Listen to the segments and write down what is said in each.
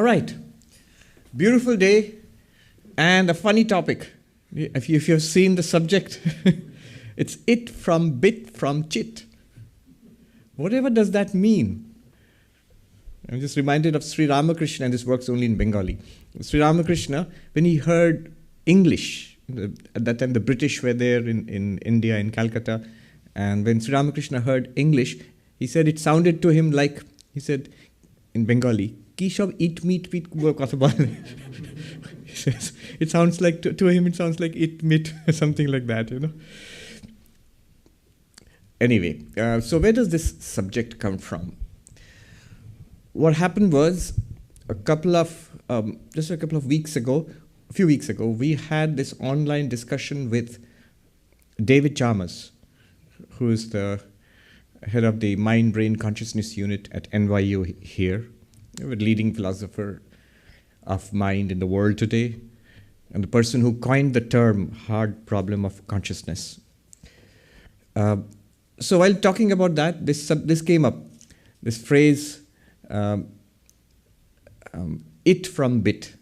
right. Beautiful day and a funny topic. If you've seen the subject, it's it from bit from chit. Whatever does that mean? I'm just reminded of Sri Ramakrishna, and this works only in Bengali. Sri Ramakrishna, when he heard English, at that time the British were there in India, in Calcutta, and when Sri Ramakrishna heard English, he said it sounded to him like, he said in Bengali, Ki shob eat meat meat kotha bole. He says, it sounds like, to him it sounds like eat meat, something like that, you know. Anyway, so where does this subject come from? What happened was, just a couple of weeks ago, a few weeks ago, we had this online discussion with David Chalmers, who is the head of the Mind Brain Consciousness Unit at NYU here, a leading philosopher of mind in the world today, and the person who coined the term hard problem of consciousness. So while talking about that, this came up, this phrase, it from bit.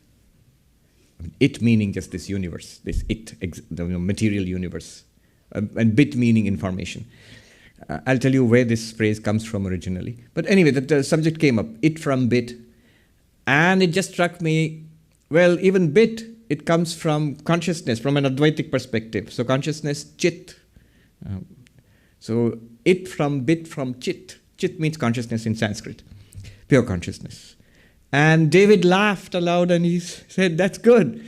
It meaning just this universe, this it, the material universe, and bit meaning information. I'll tell you where this phrase comes from originally. But anyway, the subject came up, it from bit, and it just struck me, well, even bit, it comes from consciousness, from an Advaitic perspective. So consciousness, chit. So it from bit from chit. Chit means consciousness in Sanskrit, pure consciousness. And David laughed aloud and he said, that's good.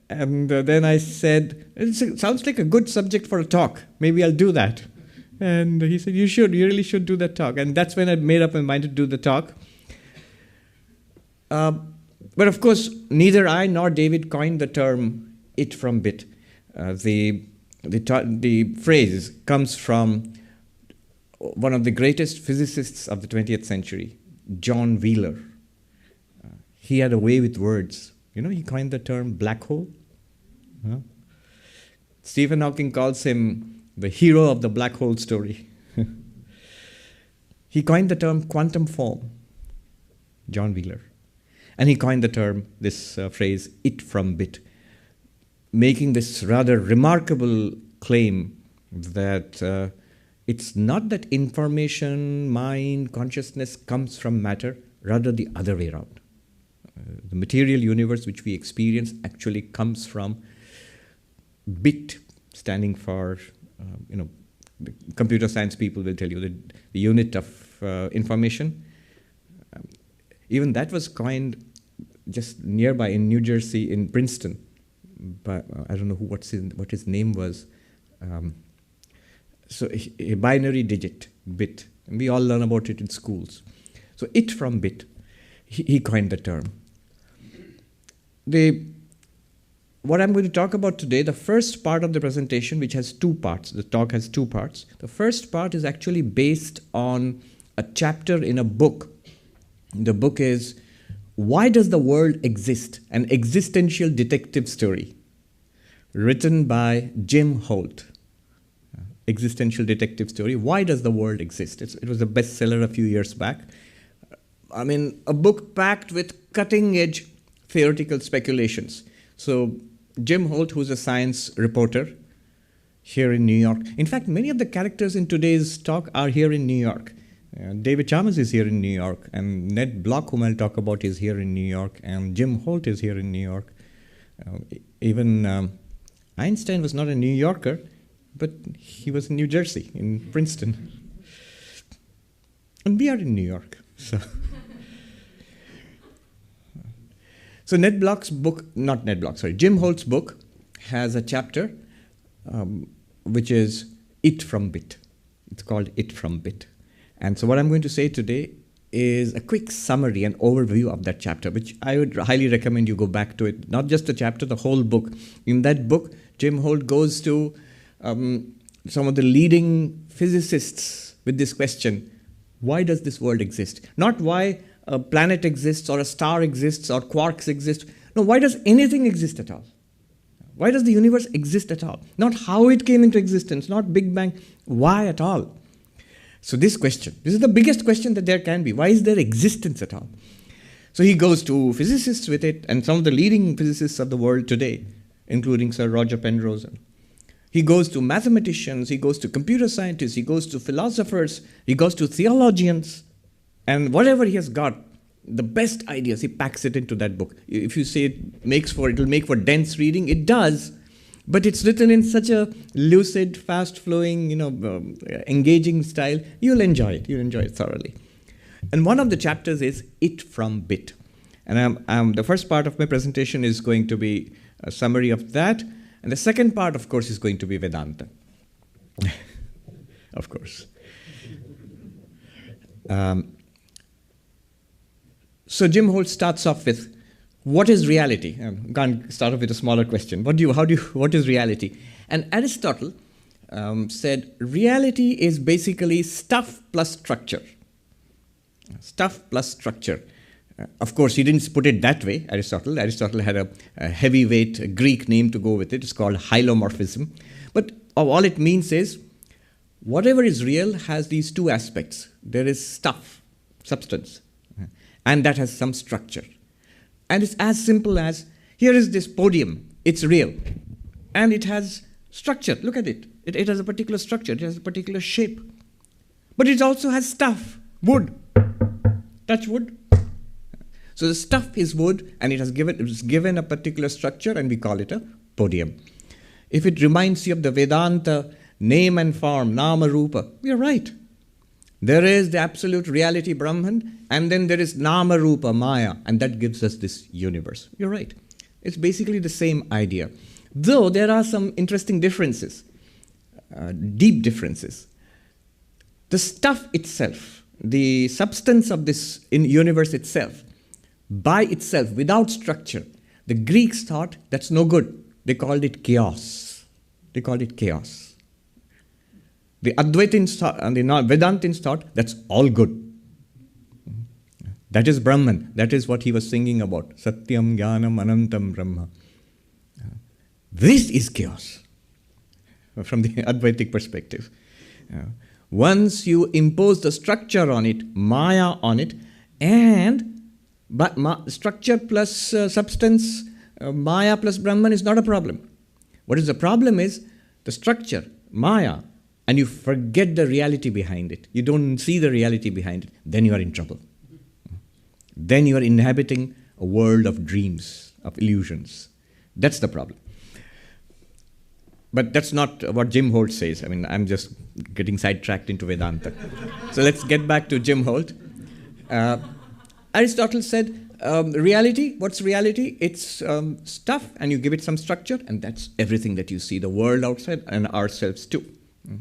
And then I said, it sounds like a good subject for a talk. Maybe I'll do that. And he said, you really should do that talk. And that's when I made up my mind to do the talk. But of course, neither I nor David coined the term it from bit. The phrase comes from one of the greatest physicists of the 20th century, John Wheeler. He had a way with words. You know, he coined the term black hole. Stephen Hawking calls him the hero of the black hole story. He coined the term quantum form, John Wheeler. And he coined the term, this phrase, it from bit, making this rather remarkable claim that it's not that information, mind, consciousness comes from matter, rather the other way around. The material universe which we experience actually comes from bit, standing for, the computer science people will tell you that the unit of information. Even that was coined just nearby in New Jersey, in Princeton. But I don't know what his name was. So a binary digit, bit. And we all learn about it in schools. So it from bit, he coined the term. What I'm going to talk about today, the first part of the presentation, which has two parts, the talk has two parts. The first part is actually based on a chapter in a book. The book is Why Does the World Exist? An Existential Detective Story, written by Jim Holt. Existential detective story. Why does the world exist? It was a bestseller a few years back. I mean, a book packed with cutting-edge theoretical speculations. So Jim Holt, who's a science reporter here in New York. In fact, many of the characters in today's talk are here in New York. David Chalmers is here in New York, and Ned Block, whom I'll talk about, is here in New York, and Jim Holt is here in New York. Even Einstein was not a New Yorker, but he was in New Jersey, in Princeton. And we are in New York. So Jim Holt's book has a chapter which is it from bit. It's called it from bit. And so what I'm going to say today is a quick summary and overview of that chapter, which I would highly recommend you go back to it. Not just the chapter, the whole book. In that book, Jim Holt goes to some of the leading physicists with this question: why does this world exist? Not why a planet exists or a star exists or quarks exist. No, why does anything exist at all? Why does the universe exist at all? Not how it came into existence, not Big Bang. Why at all? So this question, this is the biggest question that there can be. Why is there existence at all? So he goes to physicists with it, and some of the leading physicists of the world today, including Sir Roger Penrose. He goes to mathematicians, he goes to computer scientists, he goes to philosophers, he goes to theologians, and whatever he has got, the best ideas, he packs it into that book. If you say it'll make for dense reading, it does, but it's written in such a lucid, fast-flowing, engaging style, you'll enjoy it thoroughly. And one of the chapters is It from Bit. And the first part of my presentation is going to be a summary of that. And the second part, of course, is going to be Vedanta. Of course. So Jim Holt starts off with, what is reality? I'm going to start off with a smaller question. What is reality? And Aristotle said, reality is basically stuff plus structure. Stuff plus structure. Of course, he didn't put it that way, Aristotle. Aristotle had a heavyweight Greek name to go with it. It's called hylomorphism. But all it means is, whatever is real has these two aspects. There is stuff, substance, and that has some structure. And it's as simple as, here is this podium. It's real. And it has structure. Look at it. It has a particular structure. It has a particular shape. But it also has stuff, wood. Touch wood. So the stuff is wood, and it is given a particular structure, and we call it a podium. If it reminds you of the Vedanta name and form, Nama Rupa, we are right. There is the absolute reality, Brahman, and then there is Nama Rupa, Maya, and that gives us this universe. You're right. It's basically the same idea. Though there are some interesting differences, deep differences. The stuff itself, the substance of this universe itself, by itself, without structure, the Greeks thought that's no good. They called it chaos. The Advaitins thought, and the Vedantins thought that's all good. That is Brahman. That is what he was singing about. Satyam Jnanam Anantam Brahma. This is chaos from the Advaitic perspective. Once you impose the structure on it, Maya on it, but structure plus substance, Maya plus Brahman is not a problem. What is the problem is the structure, Maya, and you forget the reality behind it. You don't see the reality behind it. Then you are in trouble. Then you are inhabiting a world of dreams, of illusions. That's the problem. But that's not what Jim Holt says. I mean, I'm just getting sidetracked into Vedanta. So let's get back to Jim Holt. Aristotle said, reality, what's reality? It's stuff, and you give it some structure, and that's everything that you see, the world outside and ourselves too.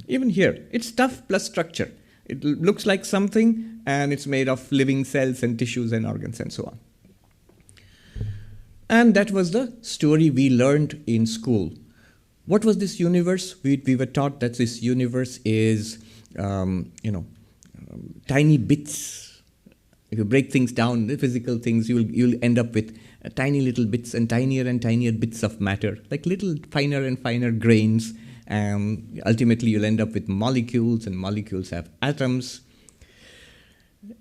Even here, it's stuff plus structure. It looks like something, and it's made of living cells and tissues and organs and so on. And that was the story we learned in school. What was this universe? We were taught that this universe is, tiny bits. If you break things down, the physical things, you'll end up with tiny little bits and tinier bits of matter, like little finer and finer grains. Ultimately, you'll end up with molecules, and molecules have atoms.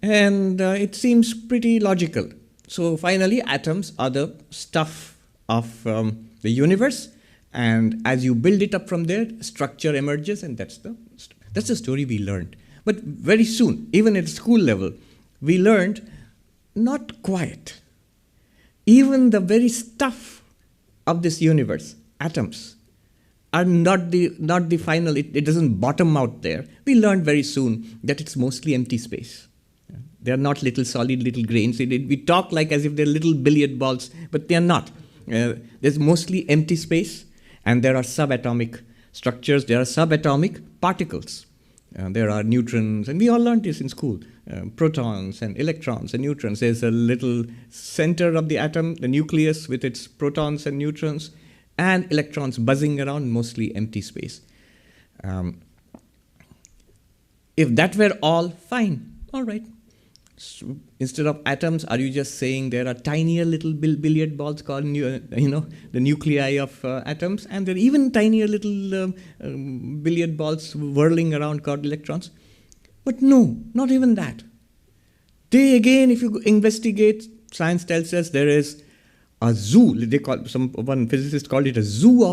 And it seems pretty logical. So finally, atoms are the stuff of the universe. And as you build it up from there, structure emerges, and that's the story we learned. But very soon, even at school level, we learned not quite. Even the very stuff of this universe, atoms, are not the final. It doesn't bottom out there. We learned very soon that it's mostly empty space. They are not little solid little grains. We talk like as if they're little billiard balls, but they are not. There's mostly empty space, and there are subatomic structures. There are subatomic particles. There are neutrons, and we all learned this in school. Protons and electrons and neutrons. There's a little center of the atom, the nucleus with its protons and neutrons, and electrons buzzing around, mostly empty space. If that were all, fine, all right. So instead of atoms, are you just saying there are tinier little billiard balls called, the nuclei of atoms, and there are even tinier little billiard balls whirling around called electrons? But no, not even that. They again, if you investigate, science tells us there is a zoo. One physicist called it a zoo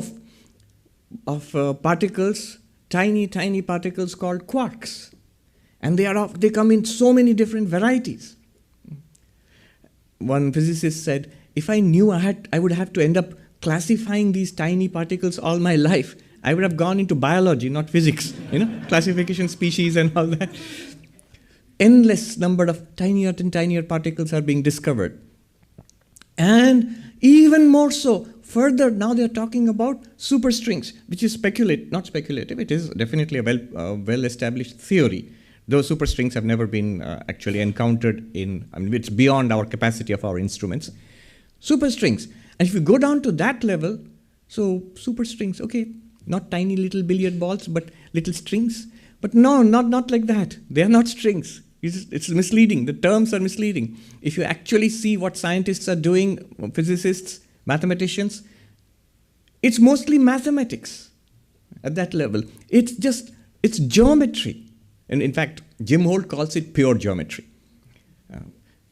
of particles, tiny, tiny particles called quarks. And they come in so many different varieties. One physicist said, if I knew I would have to end up classifying these tiny particles all my life, I would have gone into biology, not physics, classification species and all that. Endless number of tinier and tinier particles are being discovered. And even more so, further, now they're talking about superstrings, which is not speculative, it is definitely a well-established theory. Those superstrings have never been actually encountered it's beyond our capacity of our instruments. Superstrings. And if you go down to that level, so superstrings, okay, not tiny little billiard balls, but little strings. But no, not like that. They are not strings. It's misleading. The terms are misleading. If you actually see what scientists are doing, physicists, mathematicians, it's mostly mathematics at that level. It's geometry. And in fact, Jim Holt calls it pure geometry.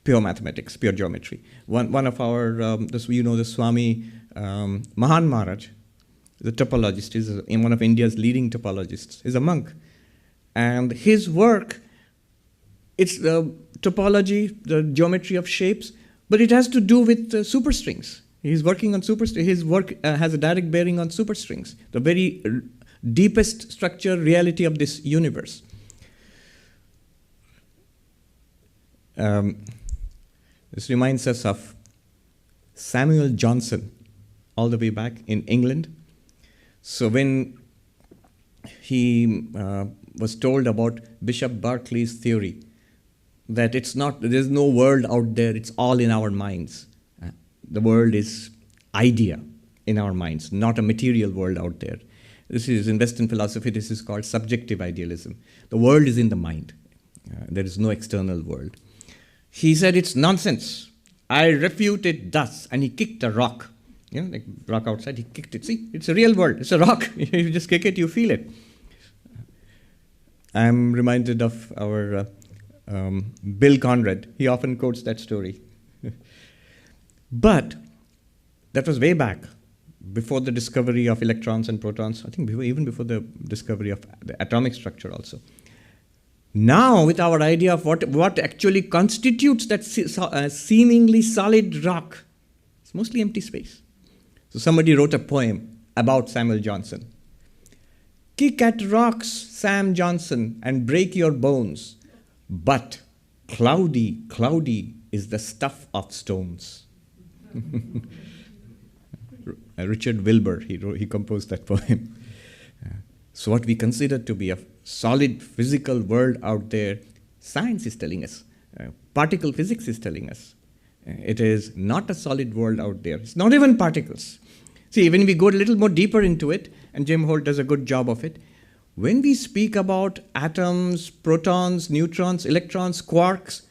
Pure mathematics, pure geometry. One of our, the Swami Mahan Maharaj, the topologist, is one of India's leading topologists, is a monk. And his work, it's the topology, the geometry of shapes, but it has to do with superstrings. He's working on superstrings. His work has a direct bearing on superstrings, the very deepest structure reality of this universe. This reminds us of Samuel Johnson, all the way back in England. So when he was told about Bishop Berkeley's theory, that there's no world out there, it's all in our minds. The world is idea in our minds, not a material world out there. This is, in Western philosophy, this is called subjective idealism. The world is in the mind. There is no external world. He said, it's nonsense. I refute it thus. And he kicked a rock. Like rock outside, he kicked it. See, it's a real world. It's a rock. You just kick it, you feel it. I'm reminded of our Bill Conrad. He often quotes that story. But that was way back, before the discovery of electrons and protons. I think even before the discovery of the atomic structure also. Now, with our idea of what actually constitutes that seemingly solid rock, it's mostly empty space. So somebody wrote a poem about Samuel Johnson. Kick at rocks, Sam Johnson, and break your bones. But cloudy, cloudy is the stuff of stones. Richard Wilbur, he composed that poem. So what we consider to be a solid physical world out there, science is telling us, particle physics is telling us, it is not a solid world out there. It's not even particles. See, when we go a little more deeper into it, and Jim Holt does a good job of it, when we speak about atoms, protons, neutrons, electrons, quarks,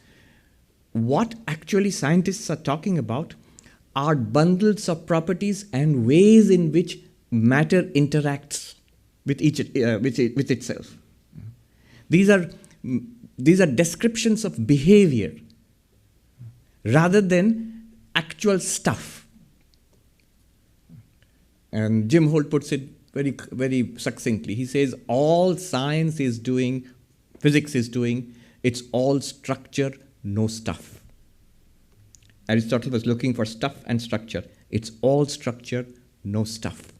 what actually scientists are talking about are bundles of properties and ways in which matter interacts with itself. These are descriptions of behavior rather than actual stuff. And Jim Holt puts it very, very succinctly. He says all science is doing, physics is doing, it's all structure, no stuff. Aristotle was looking for stuff and structure. It's all structure, no stuff.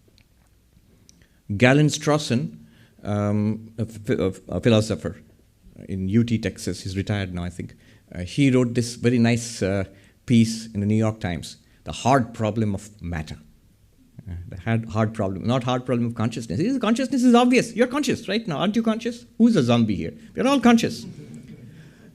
Galen Strawson, a philosopher in UT, Texas, he's retired now, I think. He wrote this very nice piece in the New York Times, The Hard Problem of Matter. The hard problem, not hard problem of consciousness. Consciousness is obvious. You're conscious right now. Aren't you conscious? Who's a zombie here? We're all conscious.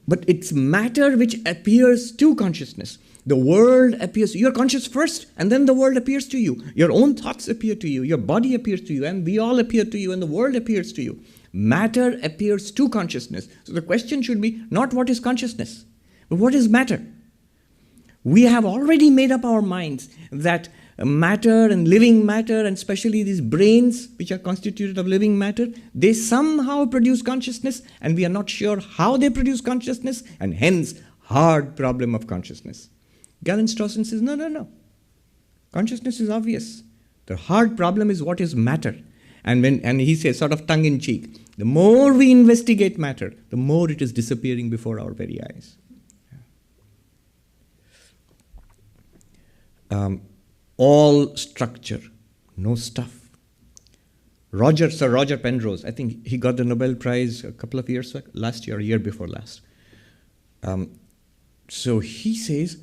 But it's matter which appears to consciousness. The world appears. You're conscious first, and then the world appears to you. Your own thoughts appear to you. Your body appears to you, and we all appear to you, and the world appears to you. Matter appears to consciousness. So the question should be not what is consciousness, but what is matter? We have already made up our minds that matter and living matter, and especially these brains, which are constituted of living matter, they somehow produce consciousness, and we are not sure how they produce consciousness, and hence, hard problem of consciousness. Galen-Strawson says, no, no, no. Consciousness is obvious. The hard problem is what is matter. And he says, sort of tongue-in-cheek, the more we investigate matter, the more it is disappearing before our very eyes. All structure, no stuff. Sir Roger Penrose, I think he got the Nobel Prize a couple of years back, last year or year before last. So he says,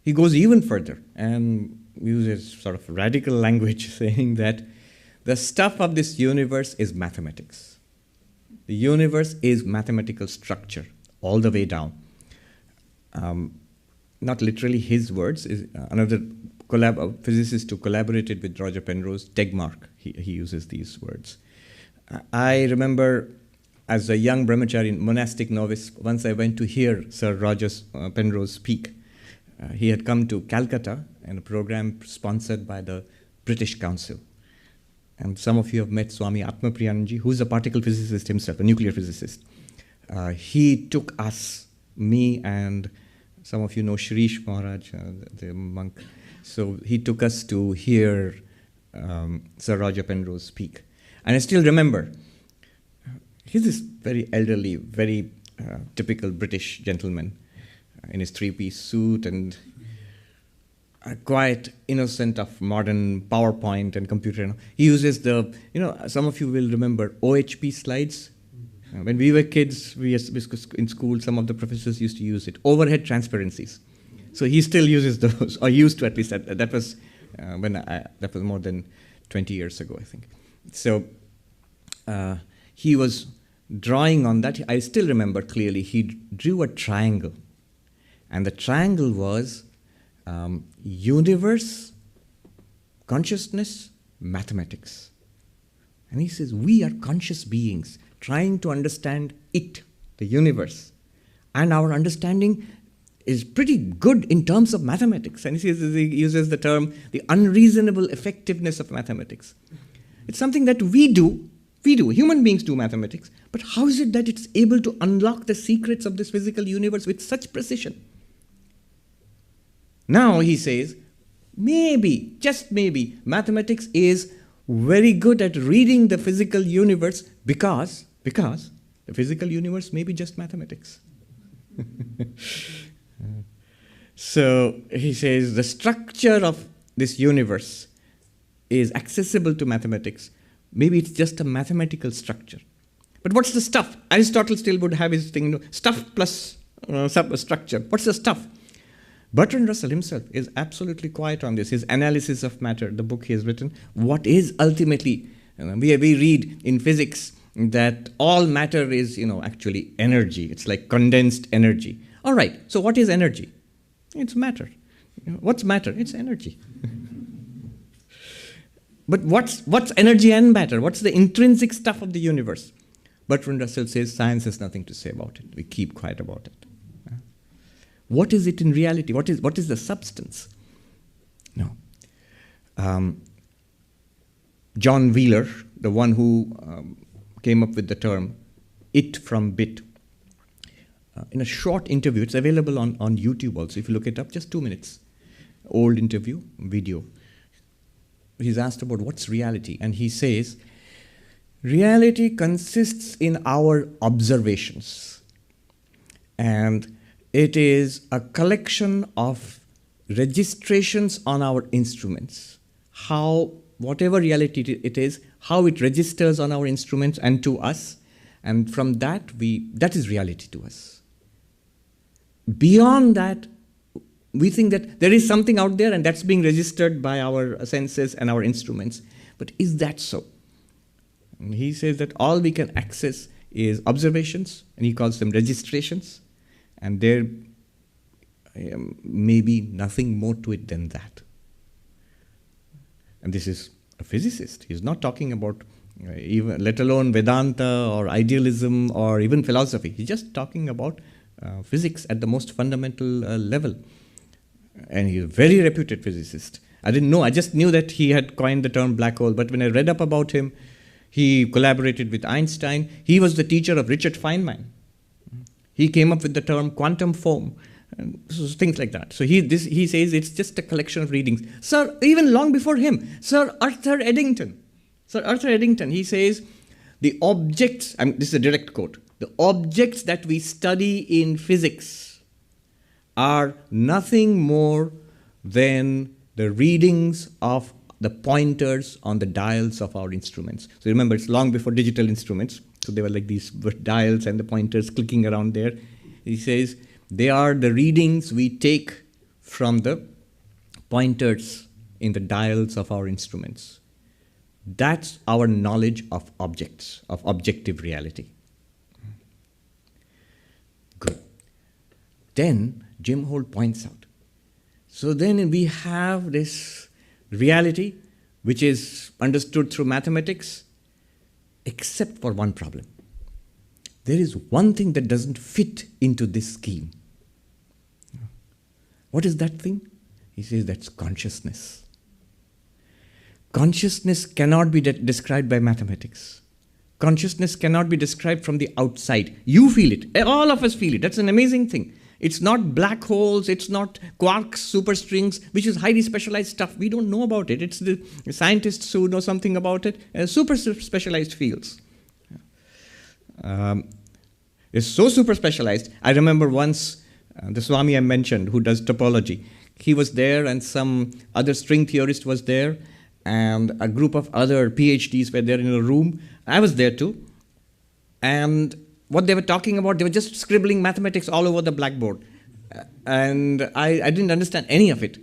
he goes even further and uses sort of radical language saying that the stuff of this universe is mathematics. The universe is mathematical structure all the way down. Not literally his words, is another physicist who collaborated with Roger Penrose, Tegmark, he uses these words. I remember as a young brahmachari, monastic novice, once I went to hear Sir Roger Penrose speak. He had come to Calcutta in a program sponsored by the British Council. And some of you have met Swami Atmapriyananji, who's a particle physicist himself, a nuclear physicist. He took us, me and some of you know Shirish Maharaj, the monk. So he took us to hear Sir Roger Penrose speak. And I still remember, he's this very elderly, very typical British gentleman in his three-piece suit and quite innocent of modern PowerPoint and computer. He uses some of you will remember OHP slides. When we were kids, in school, some of the professors used to use it. Overhead transparencies. So he still uses those, or used to at least. That was that was more than 20 years ago, I think. So he was drawing on that. I still remember clearly. He drew a triangle, and the triangle was universe, consciousness, mathematics. And he says, we are conscious beings trying to understand it, the universe. And our understanding is pretty good in terms of mathematics. And he uses the term, the unreasonable effectiveness of mathematics. It's something that we do, human beings do mathematics, but how is it that it's able to unlock the secrets of this physical universe with such precision? Now he says, maybe, just maybe, mathematics is very good at reading the physical universe because the physical universe may be just mathematics. So he says the structure of this universe is accessible to mathematics. Maybe it's just a mathematical structure. But what's the stuff? Aristotle still would have his thing, stuff plus structure. What's the stuff? Bertrand Russell himself is absolutely quiet on this. His analysis of matter, the book he has written, what is ultimately, we read in physics that all matter is, actually energy. It's like condensed energy. All right, so what is energy? It's matter. What's matter? It's energy. But what's energy and matter? What's the intrinsic stuff of the universe? Bertrand Russell says science has nothing to say about it. We keep quiet about it. What is it in reality? What is the substance? No. John Wheeler, the one who came up with the term it from bit, in a short interview, it's available on YouTube also, if you look it up, just 2 minutes, old interview, video. He's asked about what's reality, and he says, reality consists in our observations, and it is a collection of registrations on our instruments. Whatever reality it is, how it registers on our instruments and to us, and from that is reality to us. Beyond that, we think that there is something out there and that's being registered by our senses and our instruments. But is that so? And he says that all we can access is observations, and he calls them registrations. And there may be nothing more to it than that. And this is a physicist. He's not talking about even, let alone Vedanta or idealism or even philosophy. He's just talking about physics at the most fundamental level. And he's a very reputed physicist. I didn't know. I just knew that he had coined the term black hole. But when I read up about him, he collaborated with Einstein. He was the teacher of Richard Feynman. He came up with the term quantum foam. And so things like that. So he says it's just a collection of readings. Sir, even long before him, Sir Arthur Eddington, he says, the objects, this is a direct quote, the objects that we study in physics are nothing more than the readings of the pointers on the dials of our instruments. So remember, it's long before digital instruments. So they were like these dials and the pointers clicking around there. He says, they are the readings we take from the pointers in the dials of our instruments. That's our knowledge of objects, of objective reality. Good. Then Jim Holt points out, so then we have this reality which is understood through mathematics, except for one problem. There is one thing that doesn't fit into this scheme. What is that thing? He says that's consciousness. Consciousness cannot be described by mathematics. Consciousness cannot be described from the outside. You feel it. All of us feel it. That's an amazing thing. It's not black holes. It's not quarks, superstrings, which is highly specialized stuff. We don't know about it. It's the scientists who know something about it. Super specialized fields. It's so super specialized. I remember once the Swami I mentioned, who does topology, he was there and some other string theorist was there and a group of other PhDs were there in a room. I was there too. And what they were talking about, they were just scribbling mathematics all over the blackboard. And I didn't understand any of it.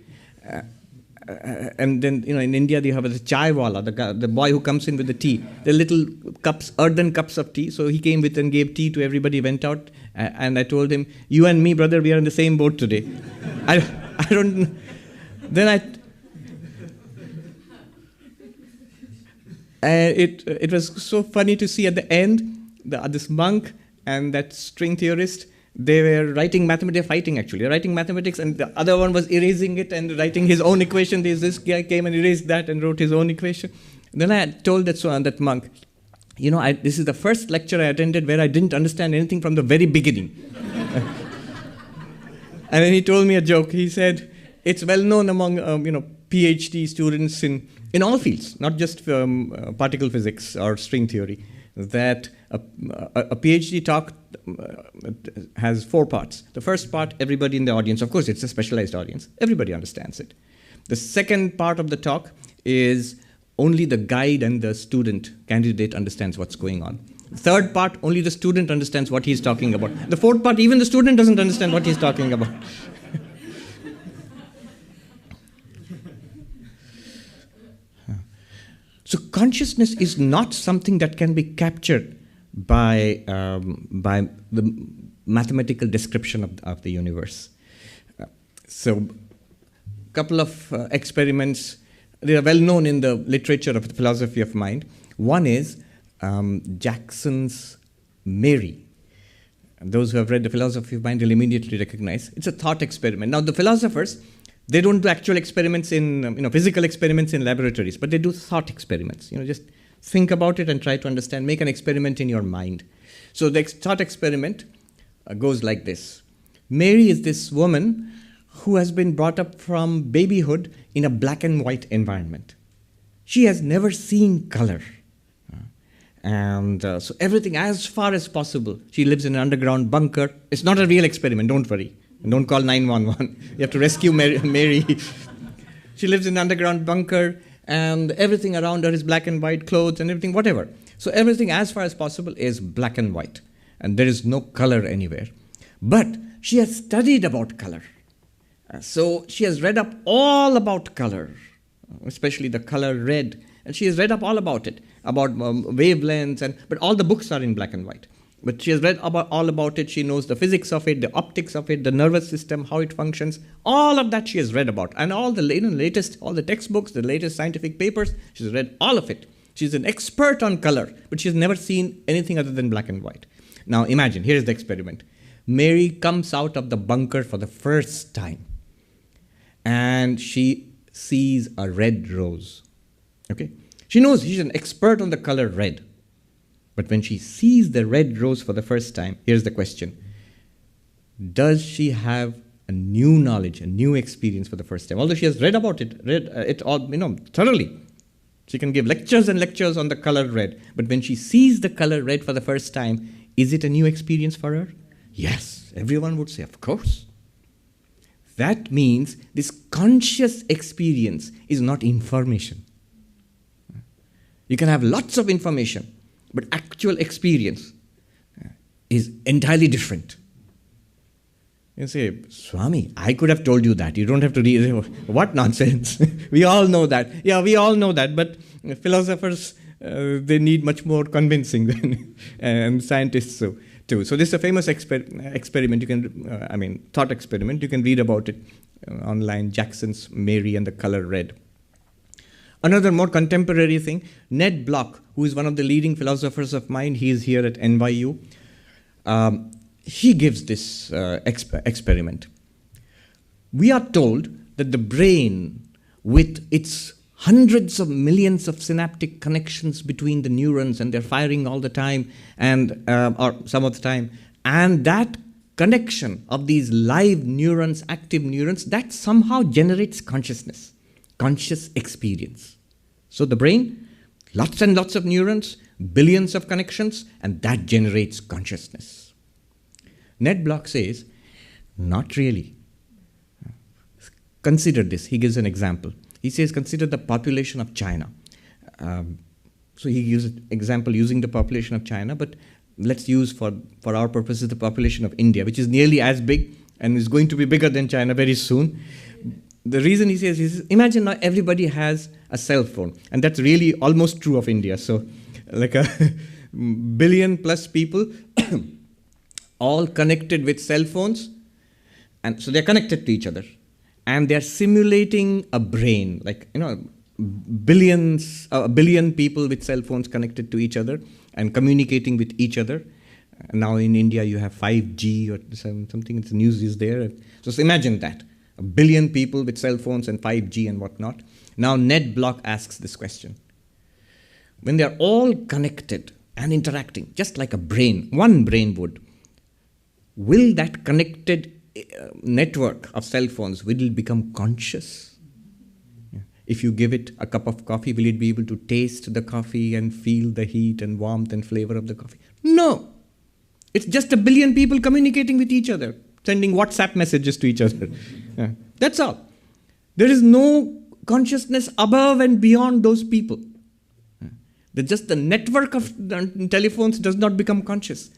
And then, in India, they have the chai wala, the boy who comes in with the tea, the little cups, earthen cups of tea. So he came with and gave tea to everybody, went out. And I told him, you and me, brother, we are in the same boat today. I don't, then it was so funny to see at the end, this monk and that string theorist, they were writing mathematics, fighting actually, writing mathematics, and the other one was erasing it and writing his own equation. This guy came and erased that and wrote his own equation. And then I told that monk, this is the first lecture I attended where I didn't understand anything from the very beginning. And then he told me a joke. He said, it's well known among PhD students in all fields, not just particle physics or string theory, that a PhD talk has 4 parts. The first part, everybody in the audience, of course it's a specialized audience, everybody understands it. The second part of the talk is only the guide and the candidate understands what's going on. The third part, only the student understands what he's talking about. The fourth part, even the student doesn't understand what he's talking about. So consciousness is not something that can be captured by the mathematical description of the universe. So a couple of experiments, they are well known in the literature of the philosophy of mind. One is Jackson's Mary. And those who have read the philosophy of mind will immediately recognize it's a thought experiment. Now the philosophers, they don't do actual experiments in, physical experiments in laboratories, but they do thought experiments. Just think about it and try to understand, make an experiment in your mind. So the thought experiment goes like this. Mary is this woman who has been brought up from babyhood in a black and white environment. She has never seen color. And so everything as far as possible. She lives in an underground bunker. It's not a real experiment, don't worry. And don't call 911. You have to rescue Mary. She lives in an underground bunker, and everything around her is black and white, clothes and everything, whatever. So everything as far as possible is black and white, and there is no color anywhere. But she has studied about color. So she has read up all about color, especially the color red, and she has read up all about it, about wavelengths, but all the books are in black and white. But she has read all about it. She knows the physics of it, the optics of it, the nervous system, how it functions. All of that she has read about. And all the latest, all the textbooks, the latest scientific papers, she's read all of it. She's an expert on color, but she's never seen anything other than black and white. Now imagine, here's the experiment. Mary comes out of the bunker for the first time, and she sees a red rose. Okay? She knows she's an expert on the color red. But when she sees the red rose for the first time, here's the question. Does she have a new knowledge, a new experience for the first time. Although she has read about it, it all, thoroughly. She can give lectures and lectures on the color red. But when she sees the color red for the first time, is it a new experience for her? Yes, everyone would say, of course. That means this conscious experience is not information. You can have lots of information, but actual experience is entirely different. You say, Swami, I could have told you that. You don't have to read. What nonsense. We all know that. Yeah, we all know that. But philosophers, they need much more convincing than and scientists too. So this is a famous experiment. You can, thought experiment. You can read about it online. Jackson's Mary and the Color Red. Another more contemporary thing, Ned Block, who is one of the leading philosophers of mind, he is here at NYU. He gives this experiment. We are told that the brain, with its hundreds of millions of synaptic connections between the neurons, and they're firing all the time, and or some of the time, and that connection of these live neurons, active neurons, that somehow generates consciousness, conscious experience. So the brain, lots and lots of neurons, billions of connections, and that generates consciousness. Ned Block says, not really. Consider this. He gives an example. He says, consider the population of China. So he gives an example using the population of China, but let's use for our purposes the population of India, which is nearly as big and is going to be bigger than China very soon. The reason he says, imagine now everybody has a cell phone, and that's really almost true of India. So like a billion plus people all connected with cell phones, and so they're connected to each other, and they're simulating a brain, like, a billion people with cell phones connected to each other and communicating with each other. Now in India you have 5G or something, the news is there. So imagine that, a billion people with cell phones and 5G and whatnot. Now Ned Block asks this question. When they're all connected and interacting, just like a brain, one brain would, will that connected network of cell phones, will it become conscious? If you give it a cup of coffee, will it be able to taste the coffee and feel the heat and warmth and flavor of the coffee? No. It's just a billion people communicating with each other, sending WhatsApp messages to each other. That's all. There is no consciousness above and beyond those people. Just the network of telephones does not become conscious.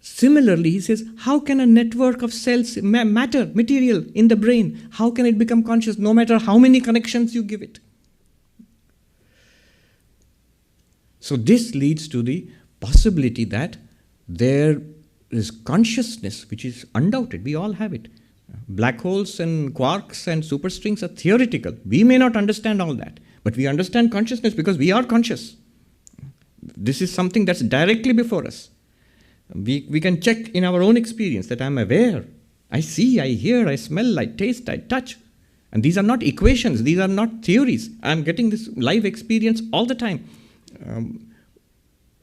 Similarly, he says, how can a network of cells, material in the brain, how can it become conscious no matter how many connections you give it? So this leads to the possibility that there is consciousness, which is undoubted. We all have it. Black holes and quarks and superstrings are theoretical. We may not understand all that, but we understand consciousness because we are conscious. This is something that's directly before us. We can check in our own experience that I'm aware. I see, I hear, I smell, I taste, I touch. And these are not equations. These are not theories. I'm getting this live experience all the time.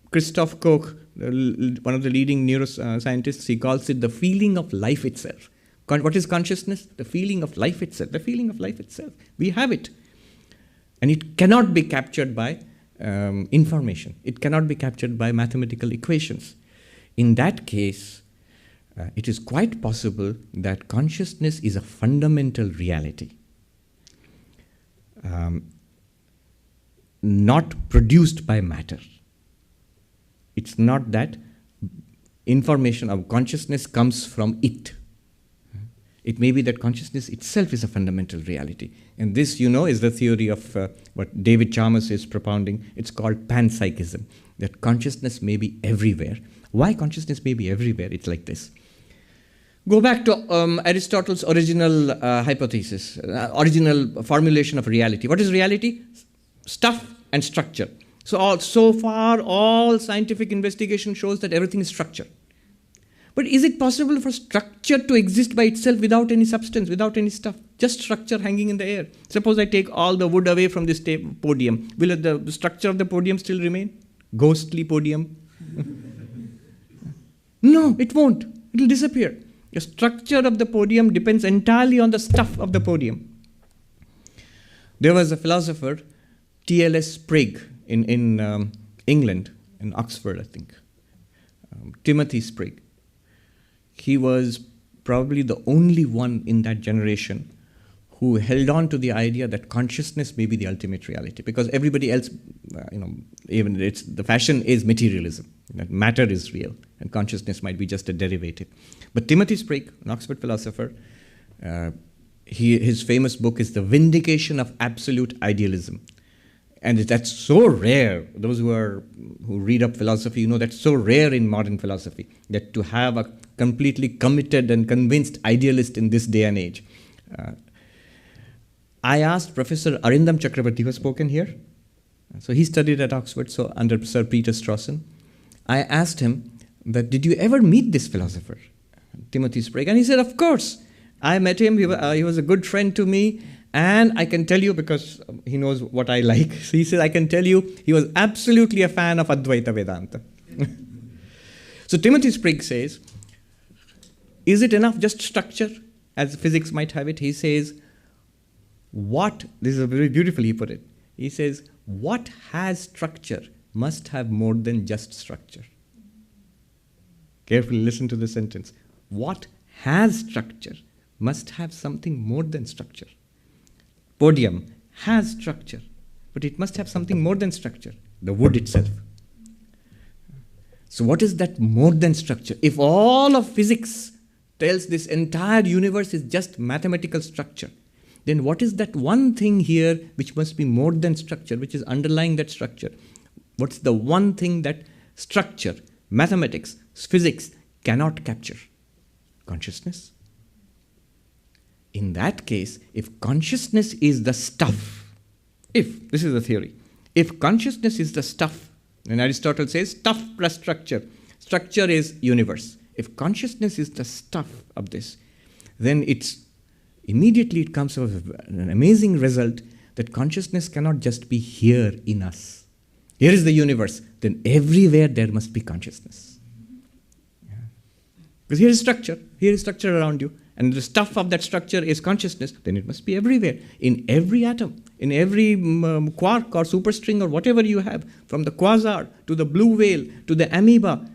Christoph Koch, one of the leading neuroscientists, he calls it the feeling of life itself. What is consciousness? The feeling of life itself. The feeling of life itself. We have it. And it cannot be captured by information. It cannot be captured by mathematical equations. In that case, it is quite possible that consciousness is a fundamental reality, not produced by matter. It's not that information of consciousness comes from it. It may be that consciousness itself is a fundamental reality. And this, is the theory of what David Chalmers is propounding. It's called panpsychism, that consciousness may be everywhere. Why consciousness may be everywhere? It's like this. Go back to Aristotle's original hypothesis, original formulation of reality. What is reality? Stuff and structure. So far, all scientific investigation shows that everything is structure. But is it possible for structure to exist by itself without any substance, without any stuff? Just structure hanging in the air. Suppose I take all the wood away from this podium. Will the structure of the podium still remain? Ghostly podium? No, it won't. It will disappear. The structure of the podium depends entirely on the stuff of the podium. There was a philosopher, T.L.S. Sprigg, in England, in Oxford, I think. Timothy Sprigg. He was probably the only one in that generation who held on to the idea that consciousness may be the ultimate reality, because everybody else, even the fashion is materialism, that matter is real, and consciousness might be just a derivative. But Timothy Sprigg, an Oxford philosopher, his famous book is The Vindication of Absolute Idealism. And that's so rare. Those who read up philosophy, that's so rare in modern philosophy, that to have a completely committed and convinced idealist in this day and age. I asked Professor Arindam Chakrabarti, who has spoken here. So he studied at Oxford, so under Sir Peter Strawson. I asked him that, did you ever meet this philosopher, Timothy Sprigg? And he said, of course. I met him. He was a good friend to me. And I can tell you, because he knows what I like, so he said, I can tell you, he was absolutely a fan of Advaita Vedanta. So Timothy Sprigg says, is it enough just structure, as physics might have it? He says, this is very beautifully he put it. He says, what has structure must have more than just structure. Carefully listen to the sentence. What has structure must have something more than structure. Podium has structure, but it must have something more than structure, the wood itself. So what is that more than structure? If all of physics tells this entire universe is just mathematical structure, then what is that one thing here which must be more than structure, which is underlying that structure? What's the one thing that structure, mathematics, physics cannot capture? Consciousness. In that case, if consciousness is the stuff, this is the theory, if consciousness is the stuff, and Aristotle says stuff plus structure, structure is universe. If consciousness is the stuff of this, then immediately it comes with an amazing result that consciousness cannot just be here in us. Here is the universe, then everywhere there must be consciousness. Because here is structure around you. And the stuff of that structure is consciousness, then it must be everywhere, in every atom, in every quark or superstring or whatever you have, from the quasar to the blue whale to the amoeba,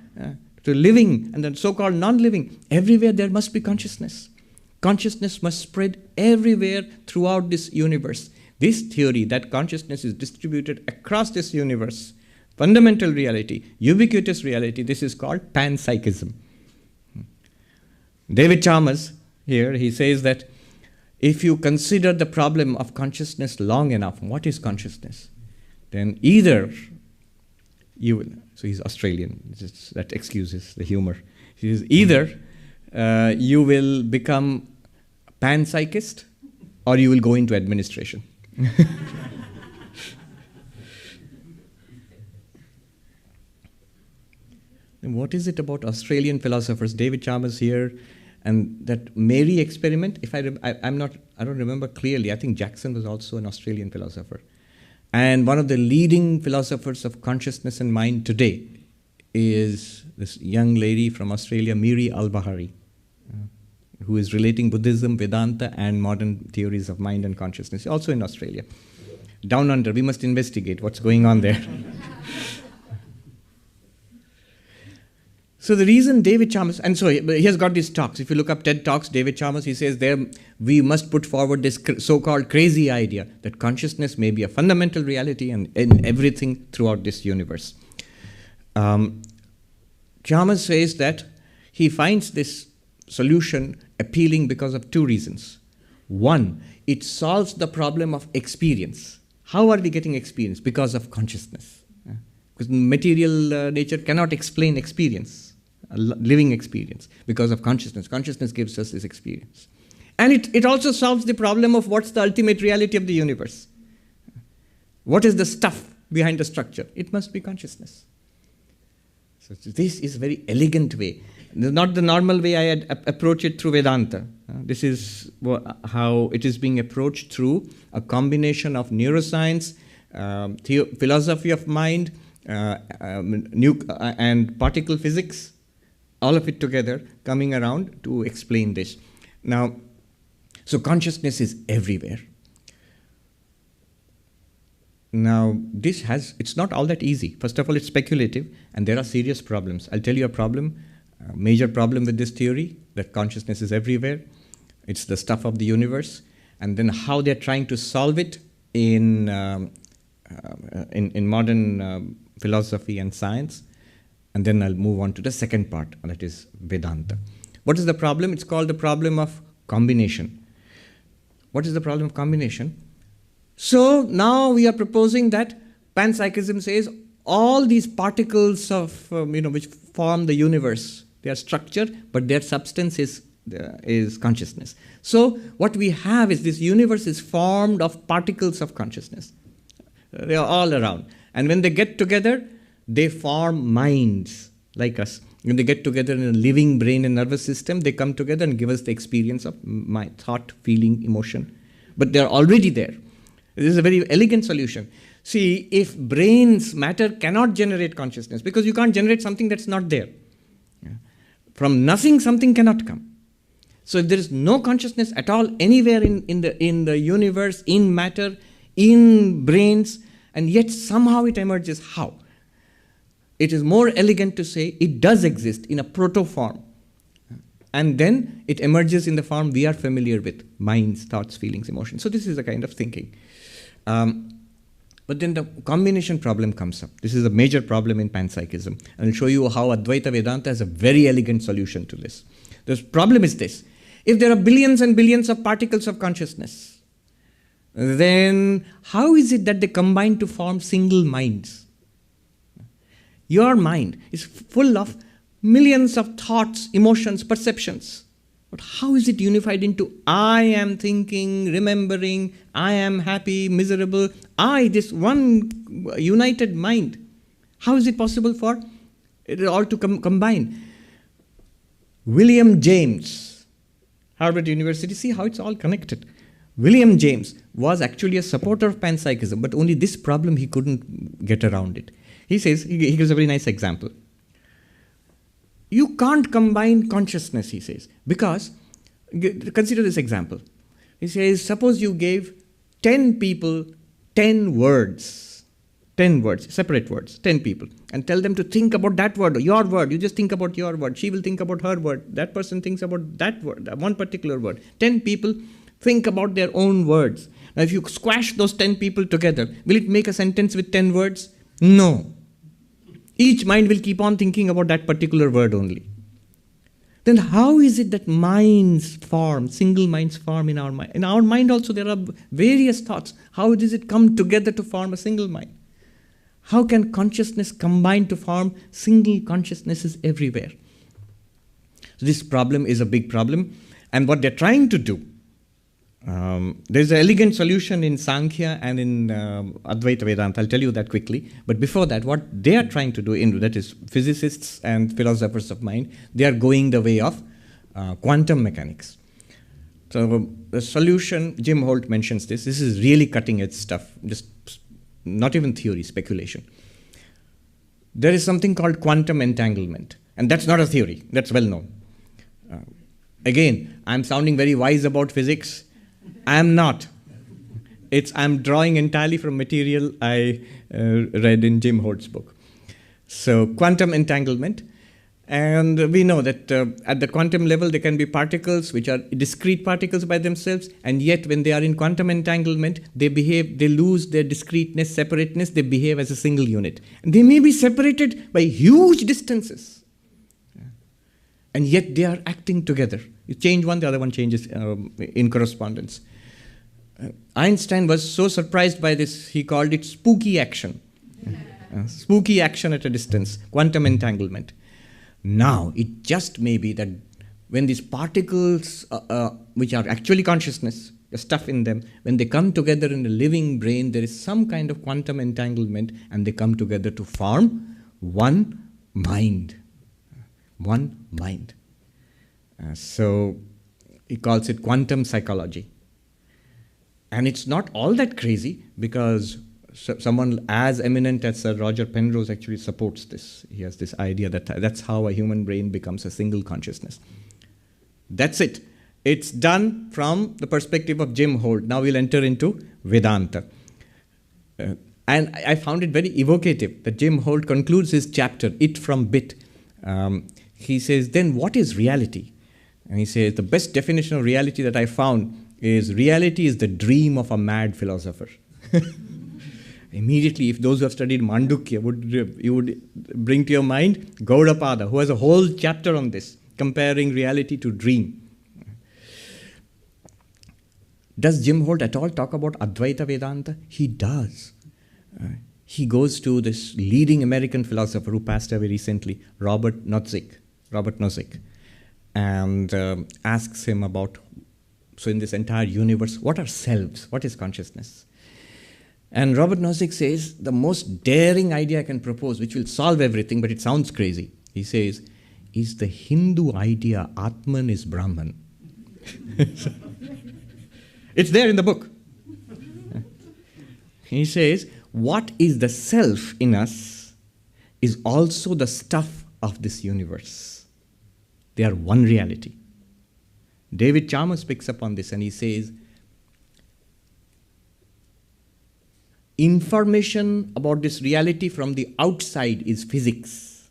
to living and then so-called non-living. Everywhere there must be consciousness. Consciousness must spread everywhere throughout this universe. This theory that consciousness is distributed across this universe, fundamental reality, ubiquitous reality, this is called panpsychism. David Chalmers, here, he says that if you consider the problem of consciousness long enough, what is consciousness? Then either you will, so he's Australian, that excuses the humor. He says either you will become a panpsychist or you will go into administration. And what is it about Australian philosophers? David Chalmers here, and that Mary experiment. I don't remember clearly. I think Jackson was also an Australian philosopher, and one of the leading philosophers of consciousness and mind today is this young lady from Australia, Miri Al-Bahari, who is relating Buddhism, Vedanta, and modern theories of mind and consciousness. Also in Australia, down under. We must investigate what's going on there. So the reason David Chalmers, and so he has got these talks. If you look up TED Talks, David Chalmers, he says there we must put forward this so-called crazy idea that consciousness may be a fundamental reality and in everything throughout this universe. Chalmers says that he finds this solution appealing because of two reasons. One, it solves the problem of experience. How are we getting experience? Because of consciousness. Because material nature cannot explain experience. Living experience, because of consciousness. Consciousness gives us this experience. And it also solves the problem of what's the ultimate reality of the universe. What is the stuff behind the structure? It must be consciousness. So this is a very elegant way. Not the normal way I had approach it through Vedanta. This is how it is being approached through a combination of neuroscience, philosophy of mind, and particle physics, all of it together coming around to explain this. Now, so consciousness is everywhere. Now, it's not all that easy. First of all, it's speculative, and there are serious problems. I'll tell you a major problem with this theory, that consciousness is everywhere. It's the stuff of the universe. And then how they're trying to solve it in modern philosophy and science. And then I'll move on to the second part, and that is Vedanta. What is the problem? It's called the problem of combination. What is the problem of combination? So now we are proposing that panpsychism says all these particles of which form the universe, they are structured, but their substance is consciousness. So what we have is this universe is formed of particles of consciousness. They are all around, and when they get together, they form minds like us. When they get together in a living brain and nervous system, they come together and give us the experience of my thought, feeling, emotion. But they are already there. This is a very elegant solution. See, if brains, matter cannot generate consciousness, because you can't generate something that's not there. From nothing, something cannot come. So if there is no consciousness at all anywhere in the universe, in matter, in brains, and yet somehow it emerges. How? It is more elegant to say it does exist in a proto-form. And then it emerges in the form we are familiar with, minds, thoughts, feelings, emotions. So this is a kind of thinking. But then the combination problem comes up. This is a major problem in panpsychism. And I'll show you how Advaita Vedanta has a very elegant solution to this. The problem is this. If there are billions and billions of particles of consciousness, then how is it that they combine to form single minds? Your mind is full of millions of thoughts, emotions, perceptions. But how is it unified into I am thinking, remembering, I am happy, miserable, this one united mind? How is it possible for it all to combine? William James, Harvard University, see how it's all connected. William James was actually a supporter of panpsychism, but only this problem he couldn't get around it. He says, he gives a very nice example. You can't combine consciousness, he says, because, consider this example. He says, suppose you gave 10 people 10 words, separate words, 10 people, and tell them to think about that word, your word. You just think about your word. She will think about her word. That person thinks about that word, that one particular word. 10 people think about their own words. Now, if you squash those 10 people together, will it make a sentence with 10 words? No. Each mind will keep on thinking about that particular word only. Then how is it that minds form, single minds form in our mind? In our mind also there are various thoughts. How does it come together to form a single mind? How can consciousness combine to form single consciousnesses everywhere? So this problem is a big problem. And what they're trying to do, there's an elegant solution in Sankhya and in Advaita Vedanta. I'll tell you that quickly. But before that, what they are trying to do, that is physicists and philosophers of mind, they are going the way of quantum mechanics. So the solution, Jim Holt mentions this. This is really cutting edge stuff, just not even theory, speculation. There is something called quantum entanglement. And that's not a theory. That's well known. Again, I'm sounding very wise about physics. I am not. I'm drawing entirely from material I read in Jim Holt's book. So quantum entanglement. And we know that at the quantum level, there can be particles which are discrete particles by themselves. And yet when they are in quantum entanglement, they lose their discreteness, separateness. They behave as a single unit. And they may be separated by huge distances. And yet they are acting together. You change one, the other one changes in correspondence. Einstein was so surprised by this, he called it spooky action. Spooky action at a distance, quantum entanglement. Now, it just may be that when these particles, which are actually consciousness, the stuff in them, when they come together in a living brain, there is some kind of quantum entanglement, and they come together to form one mind. One mind. So he calls it quantum psychology. And it's not all that crazy, because someone as eminent as Sir Roger Penrose actually supports this. He has this idea that that's how a human brain becomes a single consciousness. That's it. It's done from the perspective of Jim Holt. Now we'll enter into Vedanta. And I found it very evocative that Jim Holt concludes his chapter, It from Bit. He says, then what is reality? And he says, the best definition of reality that I found is reality is the dream of a mad philosopher. Immediately, if those who have studied Mandukya, you would bring to your mind Gaudapada, who has a whole chapter on this, comparing reality to dream. Does Jim Holt at all talk about Advaita Vedanta? He does. He goes to this leading American philosopher who passed away recently, Robert Nozick, and asks him about, so in this entire universe, what are selves? What is consciousness? And Robert Nozick says, the most daring idea I can propose, which will solve everything, but it sounds crazy. He says, is the Hindu idea Atman is Brahman. It's there in the book. He says, what is the self in us is also the stuff of this universe. They are one reality. David Chalmers picks up on this and he says, information about this reality from the outside is physics.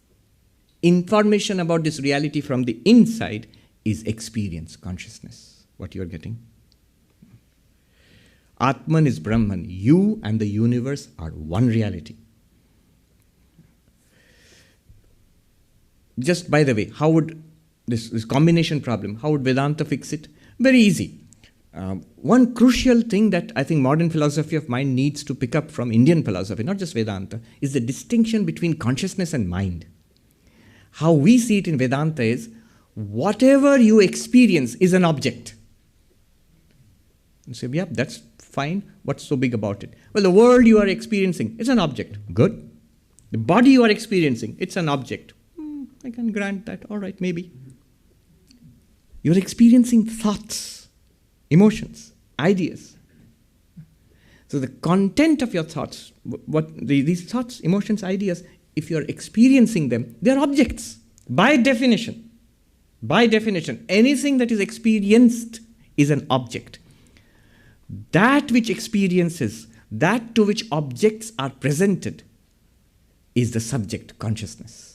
Information about this reality from the inside is experience, consciousness. What you're getting? Atman is Brahman. You and the universe are one reality. Just by the way, how would this combination problem, how would Vedanta fix it? Very easy. One crucial thing that I think modern philosophy of mind needs to pick up from Indian philosophy, not just Vedanta, is the distinction between consciousness and mind. How we see it in Vedanta is, whatever you experience is an object. You say, yeah, that's fine. What's so big about it? Well, the world you are experiencing, it's an object. Good. The body you are experiencing, it's an object. I can grant that. All right, maybe. You're experiencing thoughts, emotions, ideas. So the content of your thoughts, these thoughts, emotions, ideas, if you're experiencing them, they're objects. By definition, anything that is experienced is an object. That which experiences, that to which objects are presented, is the subject, consciousness.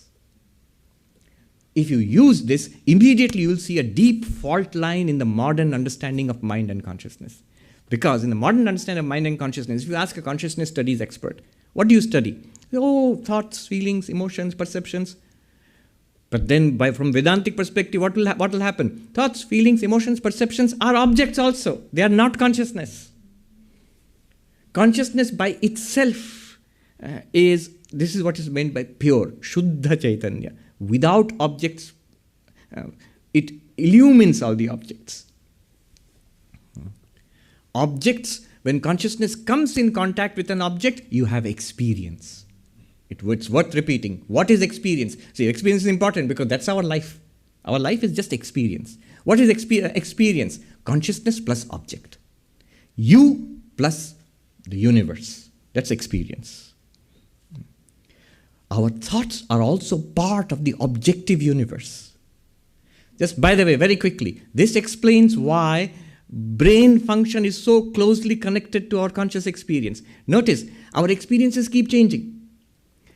If you use this, immediately you will see a deep fault line in the modern understanding of mind and consciousness. Because in the modern understanding of mind and consciousness, if you ask a consciousness studies expert, what do you study? Oh, thoughts, feelings, emotions, perceptions. But then from Vedantic perspective, what will happen? Thoughts, feelings, emotions, perceptions are objects also. They are not consciousness. Consciousness by itself this is what is meant by pure, Shuddha Chaitanya. Without objects, it illumines all the objects. Objects, when consciousness comes in contact with an object, you have experience. It's worth repeating. What is experience? See, experience is important because that's our life. Our life is just experience. What is experience? Consciousness plus object. You plus the universe. That's experience. Our thoughts are also part of the objective universe. Just by the way, very quickly, this explains why brain function is so closely connected to our conscious experience. Notice, our experiences keep changing.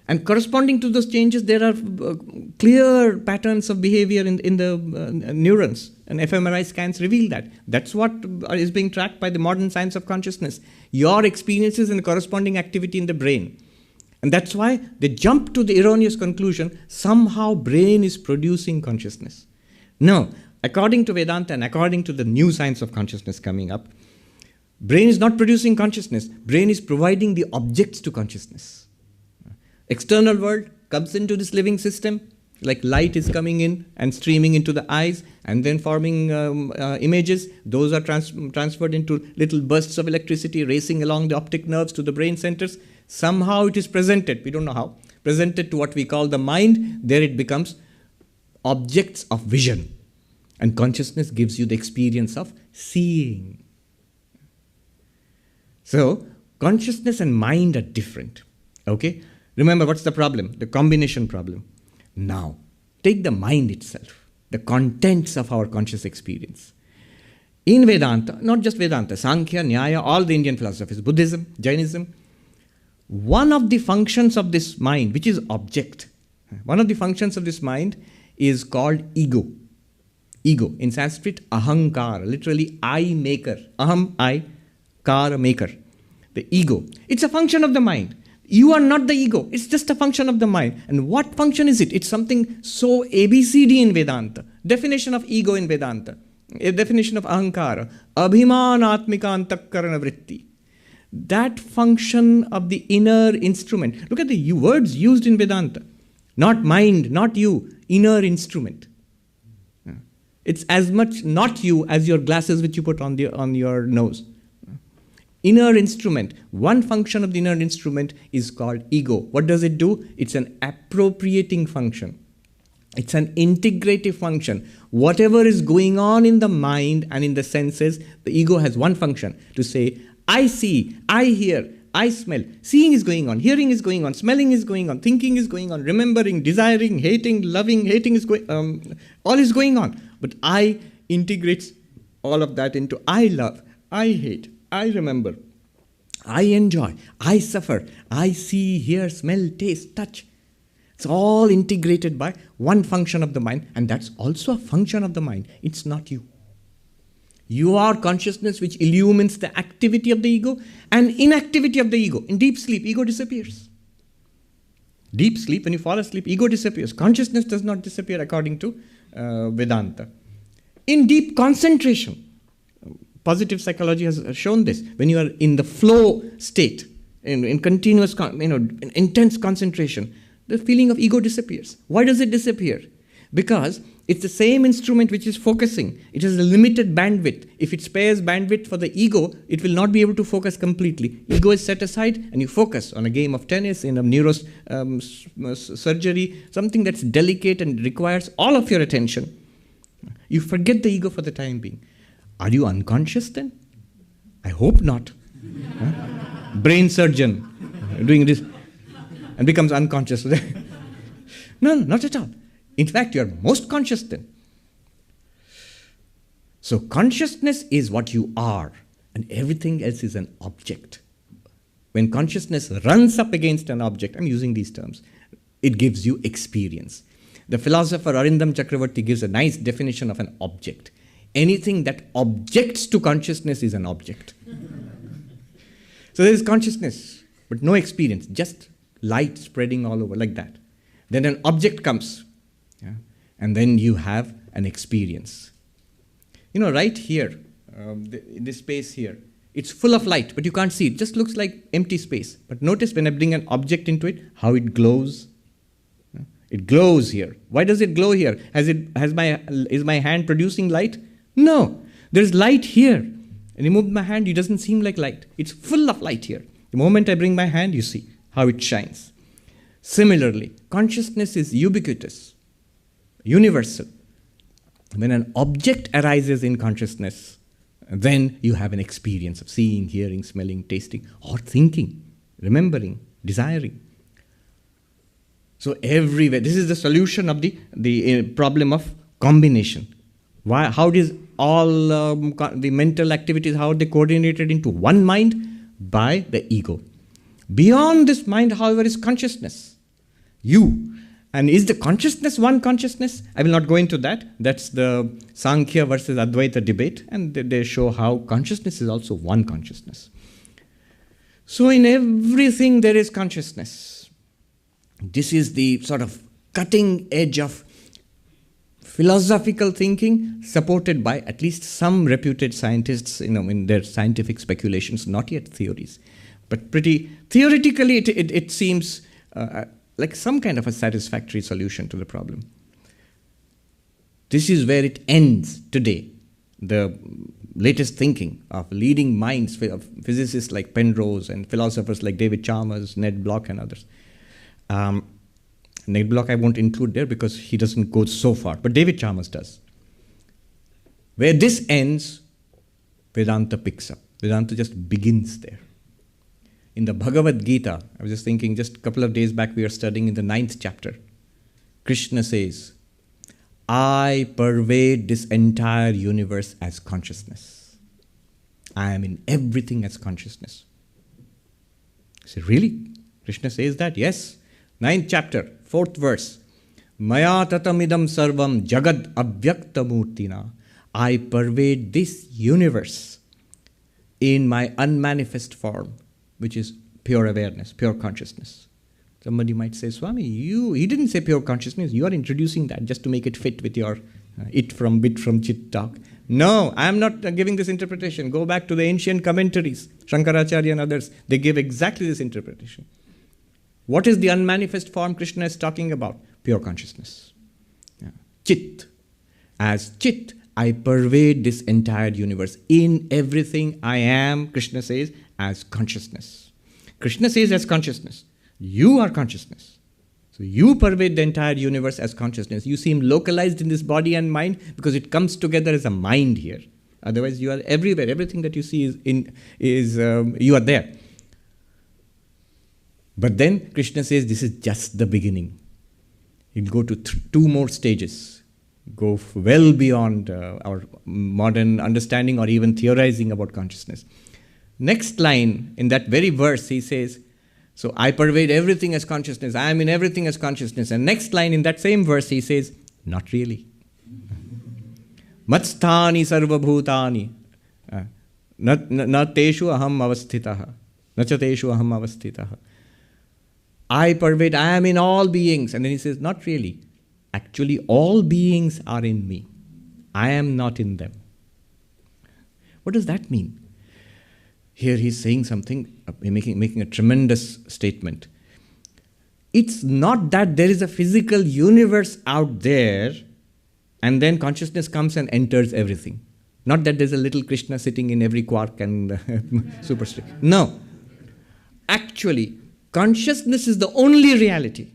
And corresponding to those changes, there are clear patterns of behavior in the neurons. And fMRI scans reveal that. That's what is being tracked by the modern science of consciousness. Your experiences and the corresponding activity in the brain. And that's why they jump to the erroneous conclusion, somehow brain is producing consciousness. No, according to Vedanta and according to the new science of consciousness coming up, brain is not producing consciousness. Brain is providing the objects to consciousness. External world comes into this living system, like light is coming in and streaming into the eyes and then forming images. Those are transferred into little bursts of electricity racing along the optic nerves to the brain centers. Somehow it is presented, we don't know how, presented to what we call the mind. There it becomes objects of vision. And consciousness gives you the experience of seeing. So, Consciousness and mind are different. Okay? Remember, what's the problem? The combination problem. Now, take the mind itself, the contents of our conscious experience. In Vedanta, not just Vedanta, Sankhya, Nyaya, all the Indian philosophies, Buddhism, Jainism, one of the functions of this mind, which is object, one of the functions of this mind is called ego. Ego. In Sanskrit, ahankara, literally I maker. Aham, I, kara, maker. The ego. It's a function of the mind. You are not the ego. It's just a function of the mind. And what function is it? It's something so ABCD in Vedanta. Definition of ego in Vedanta. A definition of ahankara. Abhimanatmika antakarana vritti. That function of the inner instrument. Look at the words used in Vedanta. Not mind, not you. Inner instrument. It's as much not you as your glasses which you put on your nose. Inner instrument. One function of the inner instrument is called ego. What does it do? It's an appropriating function. It's an integrative function. Whatever is going on in the mind and in the senses, the ego has one function, to say, I see, I hear, I smell. Seeing is going on, hearing is going on, smelling is going on, thinking is going on, remembering, desiring, hating, loving, hating is going all is going on. But I integrates all of that into I love, I hate, I remember, I enjoy, I suffer, I see, hear, smell, taste, touch. It's all integrated by one function of the mind, and that's also a function of the mind. It's not you. You are consciousness which illumines the activity of the ego and inactivity of the ego. In deep sleep, ego disappears. Deep sleep, when you fall asleep, ego disappears. Consciousness does not disappear according to Vedanta. In deep concentration, positive psychology has shown this. When you are in the flow state, in continuous, intense concentration, the feeling of ego disappears. Why does it disappear? Because it's the same instrument which is focusing. It has a limited bandwidth. If it spares bandwidth for the ego, it will not be able to focus completely. Ego is set aside and you focus on a game of tennis, in a neurosurgery, something that's delicate and requires all of your attention. You forget the ego for the time being. Are you unconscious then? I hope not. Brain surgeon doing this and becomes unconscious. No, not at all. In fact, you are most conscious then. So consciousness is what you are, and everything else is an object. When consciousness runs up against an object, I'm using these terms, it gives you experience. The philosopher Arindam Chakravarti gives a nice definition of an object. Anything that objects to consciousness is an object. So there is consciousness, but no experience, just light spreading all over like that. Then an object comes. Yeah? And then you have an experience. Right here, in this space here, it's full of light, but you can't see it. It just looks like empty space. But notice when I bring an object into it, how it glows. Yeah? It glows here. Why does it glow here? Is my hand producing light? No. There's light here. I remove my hand, it doesn't seem like light. It's full of light here. The moment I bring my hand, you see how it shines. Similarly, consciousness is ubiquitous, universal. When an object arises in consciousness, then you have an experience of seeing, hearing, smelling, tasting, or thinking, remembering, desiring. So everywhere, this is the solution of the problem of combination. Why? How does all the mental activities, how are they coordinated into one mind? By the ego. Beyond this mind, however, is consciousness. You. And is the consciousness one consciousness? I will not go into that. That's the Sankhya versus Advaita debate. And they show how consciousness is also one consciousness. So in everything there is consciousness. This is the sort of cutting edge of philosophical thinking supported by at least some reputed scientists, in their scientific speculations, not yet theories. But pretty theoretically, it seems like some kind of a satisfactory solution to the problem. This is where it ends today. The latest thinking of leading minds, of physicists like Penrose and philosophers like David Chalmers, Ned Block and others. Ned Block I won't include there because he doesn't go so far, but David Chalmers does. Where this ends, Vedanta picks up. Vedanta just begins there. In the Bhagavad Gita, I was just thinking, just a couple of days back, we were studying in the 9th chapter. Krishna says, I pervade this entire universe as consciousness. I am in everything as consciousness. I said, really? Krishna says that? Yes. 9th chapter, 4th verse. Maya tatamidam sarvam jagad avyakta murtina. I pervade this universe in my unmanifest form, which is pure awareness, pure consciousness. Somebody might say, Swami, he didn't say pure consciousness. You are introducing that just to make it fit with your it from bit from chit talk. No, I am not giving this interpretation. Go back to the ancient commentaries, Shankaracharya and others. They give exactly this interpretation. What is the unmanifest form Krishna is talking about? Pure consciousness. Yeah. Chit. As chit, I pervade this entire universe. In everything I am, Krishna says, as consciousness. Krishna says as consciousness. You are consciousness. So you pervade the entire universe as consciousness. You seem localized in this body and mind because it comes together as a mind here. Otherwise, you are everywhere. Everything that you see you are there. But then Krishna says this is just the beginning. He'll go to 2 more stages. Go well beyond our modern understanding or even theorizing about consciousness. Next line in that very verse, he says, so I pervade everything as consciousness. I am in everything as consciousness. And next line in that same verse, he says, not really. Matsthani sarvabhutani. Na teshu aham avasthitaha. Na cha teshu aham avasthitaha. I pervade, I am in all beings. And then he says, not really. Actually, all beings are in me. I am not in them. What does that mean? Here he's saying something, making a tremendous statement. It's not that there is a physical universe out there and then consciousness comes and enters everything. Not that there's a little Krishna sitting in every quark and superstring. No. Actually, consciousness is the only reality.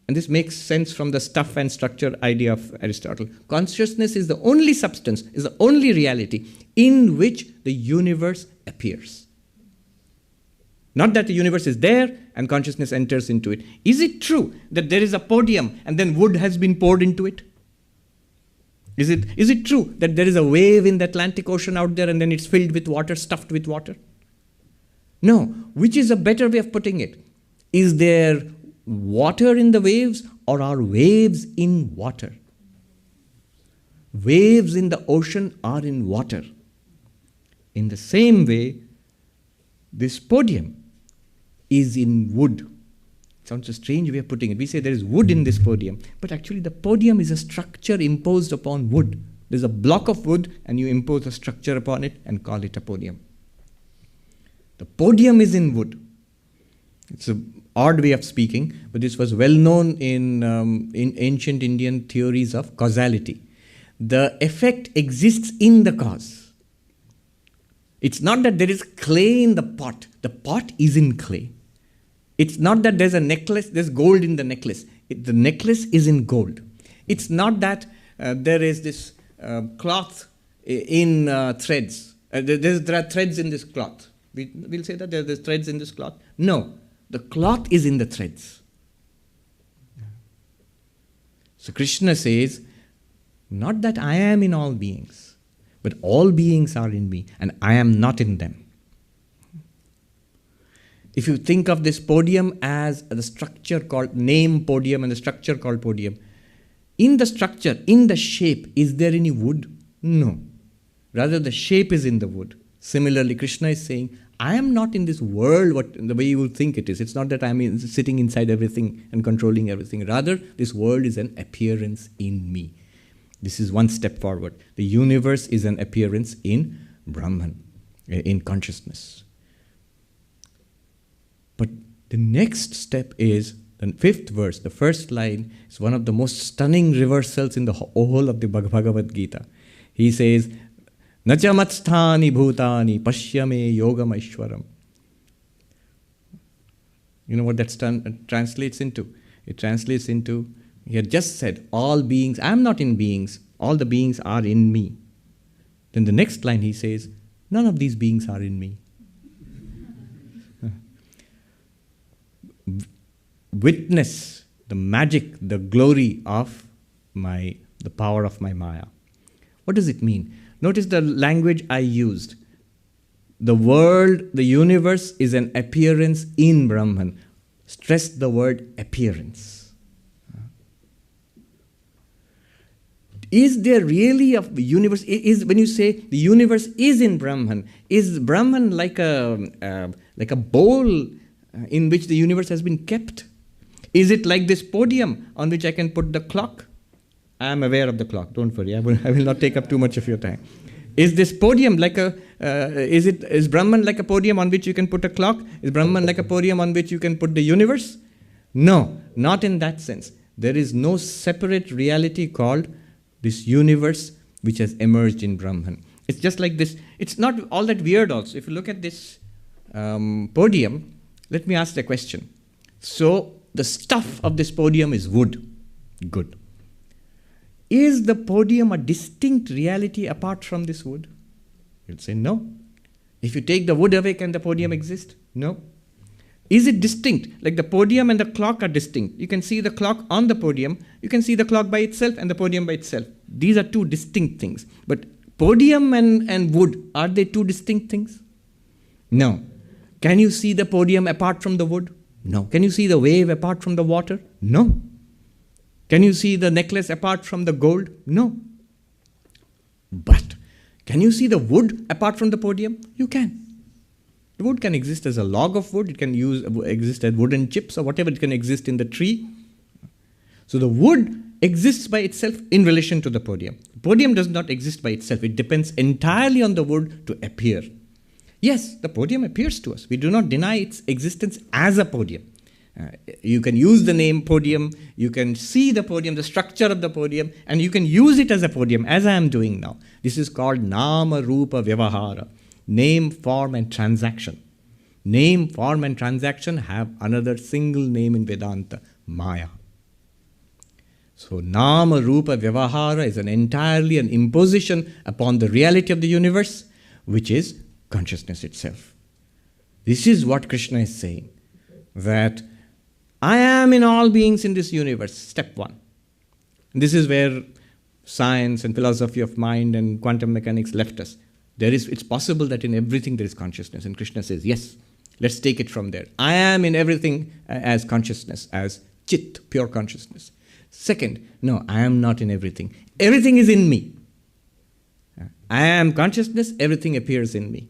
And this makes sense from the stuff and structure idea of Aristotle. Consciousness is the only substance, is the only reality in which the universe appears. Not that the universe is there and consciousness enters into it. Is it true that there is a podium and then wood has been poured into it? Is it true that there is a wave in the Atlantic Ocean out there and then it's filled with water, stuffed with water? No. Which is a better way of putting it? Is there water in the waves or are waves in water? Waves in the ocean are in water. In the same way, this podium is in wood. Sounds a strange way of putting it. We say there is wood in this podium, but actually the podium is a structure imposed upon wood. There's a block of wood and you impose a structure upon it and call it a podium. The podium is in wood. It's an odd way of speaking, but this was well known in ancient Indian theories of causality. The effect exists in the cause. It's not that there is clay in the pot. The pot is in clay. It's not that there's a necklace, there's gold in the necklace. The necklace is in gold. It's not that there is this cloth in threads. There are threads in this cloth. We'll say that there's threads in this cloth. No, the cloth is in the threads. So Krishna says, not that I am in all beings, but all beings are in me and I am not in them. If you think of this podium as the structure called name podium and the structure called podium, in the structure, in the shape, is there any wood? No. Rather, the shape is in the wood. Similarly, Krishna is saying, I am not in this world the way you would think it is. It's not that I'm sitting inside everything and controlling everything. Rather, this world is an appearance in me. This is one step forward. The universe is an appearance in Brahman, in consciousness. But the next step is the 5th verse. The first line is one of the most stunning reversals in the whole of the Bhagavad Gita. He says, Nacha matsthani bhutani pashyame yogam aishwaram. You know what that translates into? It translates into, he had just said, all beings, I am not in beings, all the beings are in me. Then the next line he says, none of these beings are in me. witness the magic, the glory of the power of my Maya. What does it mean? Notice the language I used. The world, the universe is an appearance in Brahman. Stress the word appearance. Is there really a universe? When you say the universe is in Brahman, is Brahman like a bowl in which the universe has been kept? Is it like this podium on which I can put the clock? I am aware of the clock. Don't worry. I will not take up too much of your time. Is this podium like is Brahman like a podium on which you can put a clock? Is Brahman like a podium on which you can put the universe? No, not in that sense. There is no separate reality called this universe which has emerged in Brahman. It's just like this. It's not all that weird also. If you look at this podium, let me ask the question. So the stuff of this podium is wood. Good. Is the podium a distinct reality apart from this wood? You'll say no. If you take the wood away, can the podium exist? No. Is it distinct? Like the podium and the clock are distinct. You can see the clock on the podium. You can see the clock by itself and the podium by itself. These are two distinct things. But podium and wood, are they two distinct things? No. Can you see the podium apart from the wood? No. Can you see the wave apart from the water? No. Can you see the necklace apart from the gold? No. But can you see the wood apart from the podium? You can. The wood can exist as a log of wood. It can exist as wooden chips or whatever. It can exist in the tree. So the wood exists by itself in relation to the podium. The podium does not exist by itself. It depends entirely on the wood to appear. Yes, the podium appears to us. We do not deny its existence as a podium. You can use the name podium, you can see the podium, the structure of the podium, and you can use it as a podium, as I am doing now. This is called Nama Rupa Vyavahara. Name, form, and transaction. Name, form, and transaction have another single name in Vedanta, Maya. So Nama Rupa Vyavahara is entirely an imposition upon the reality of the universe, which is consciousness itself. This is what Krishna is saying, that I am in all beings in this universe, step one. This is where science and philosophy of mind and quantum mechanics left us. It's possible that in everything there is consciousness. And Krishna says, yes, let's take it from there. I am in everything as consciousness, as chit, pure consciousness. Second, no, I am not in everything. Everything is in me. I am consciousness, everything appears in me.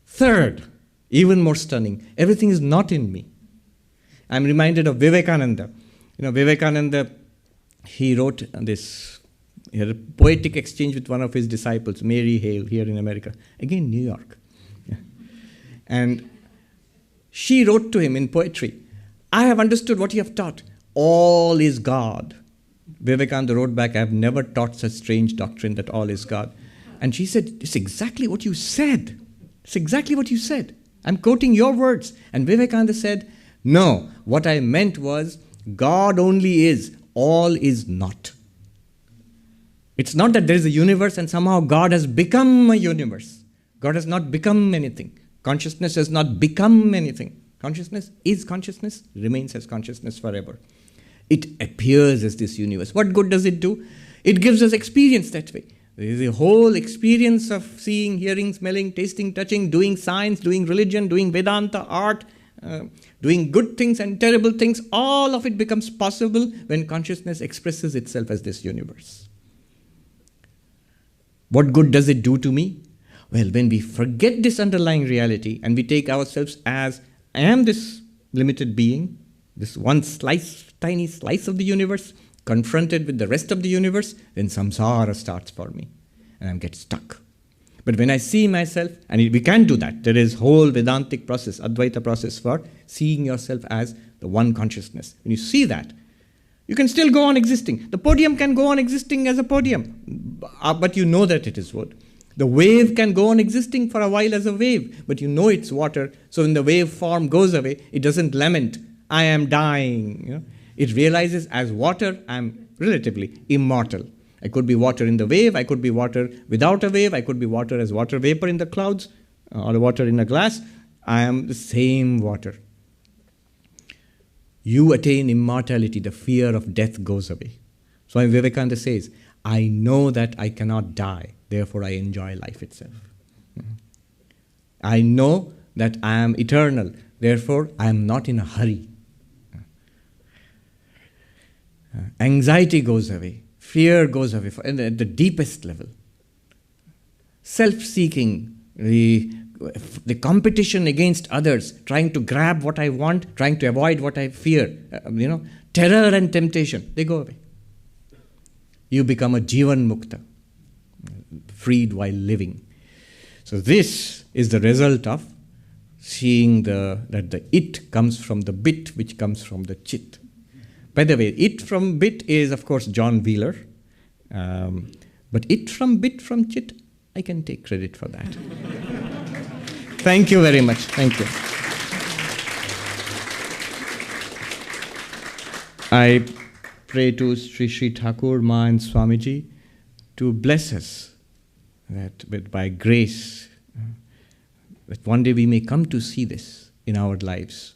Third, even more stunning, everything is not in me. I'm reminded of Vivekananda. Vivekananda, he wrote this, he had a poetic exchange with one of his disciples, Mary Hale, here in America. Again, New York. Yeah. And she wrote to him in poetry, I have understood what you have taught. All is God. Vivekananda wrote back, I have never taught such strange doctrine that all is God. And she said, it's exactly what you said. It's exactly what you said. I'm quoting your words. And Vivekananda said, no, what I meant was, God only is, all is not. It's not that there is a universe and somehow God has become a universe. God has not become anything. Consciousness has not become anything. Consciousness is consciousness, remains as consciousness forever. It appears as this universe. What good does it do? It gives us experience that way. There is a whole experience of seeing, hearing, smelling, tasting, touching, doing science, doing religion, doing Vedanta, art, doing good things and terrible things. All of it becomes possible when consciousness expresses itself as this universe. What good does it do to me? Well, when we forget this underlying reality and we take ourselves as, I am this limited being, this one tiny slice of the universe, confronted with the rest of the universe, then samsara starts for me and I get stuck. But when I see myself, and we can't do that, there is whole Vedantic process, Advaita process for seeing yourself as the one consciousness. When you see that, you can still go on existing. The podium can go on existing as a podium, but you know that it is wood. The wave can go on existing for a while as a wave, but you know it's water. So when the wave form goes away, it doesn't lament, I am dying. It realizes as water, I am relatively immortal. I could be water in the wave, I could be water without a wave, I could be water as water vapor in the clouds, or water in a glass. I am the same water. you attain immortality, the fear of death goes away. Swami Vivekananda says, I know that I cannot die, therefore I enjoy life itself. I know that I am eternal, therefore I am not in a hurry. Anxiety goes away, fear goes away at the deepest level. Self-seeking, the competition against others, trying to grab what I want, trying to avoid what I fear, terror and temptation, they go away. You become a Jivan Mukta, freed while living. So this is the result of seeing that the it comes from the bit, which comes from the chit. By the way, it from bit is, of course, John Wheeler. But it from bit from chit, I can take credit for that. Thank you very much. Thank you. I pray to Sri Thakur, Ma and Swamiji to bless us that by grace, that one day we may come to see this in our lives.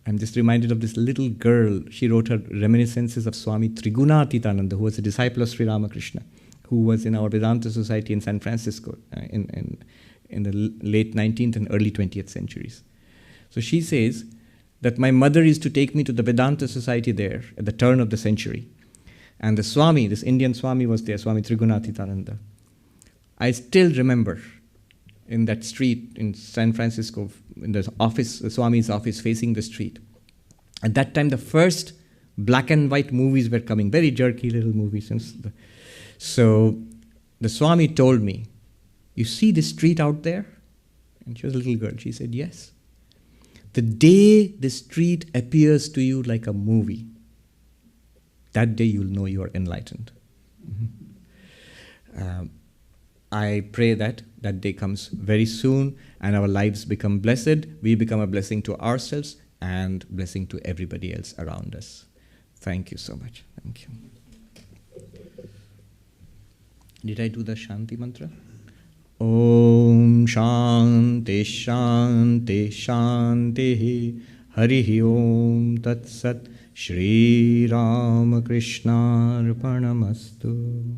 I'm just reminded of this little girl. She wrote her reminiscences of Swami Trigunatitananda, who was a disciple of Sri Ramakrishna, who was in our Vedanta Society in San Francisco in the late 19th and early 20th centuries. So she says that my mother used to take me to the Vedanta Society there at the turn of the century. And the Swami, this Indian Swami was there, Swami Trigunatitananda. I still remember in that street in San Francisco, in the office, the Swami's office facing the street. At that time, the first black and white movies were coming, very jerky little movies. So the Swami told me, you see this street out there? And she was a little girl. She said, yes. The day the street appears to you like a movie, that day you'll know you are enlightened. I pray that day comes very soon and our lives become blessed. We become a blessing to ourselves and blessing to everybody else around us. Thank you so much. Thank you. Did I do the Shanti mantra? Om Shanti Shanti Shanti Harihi Om Tat Sat Shri Ramakrishna Arpanamastu.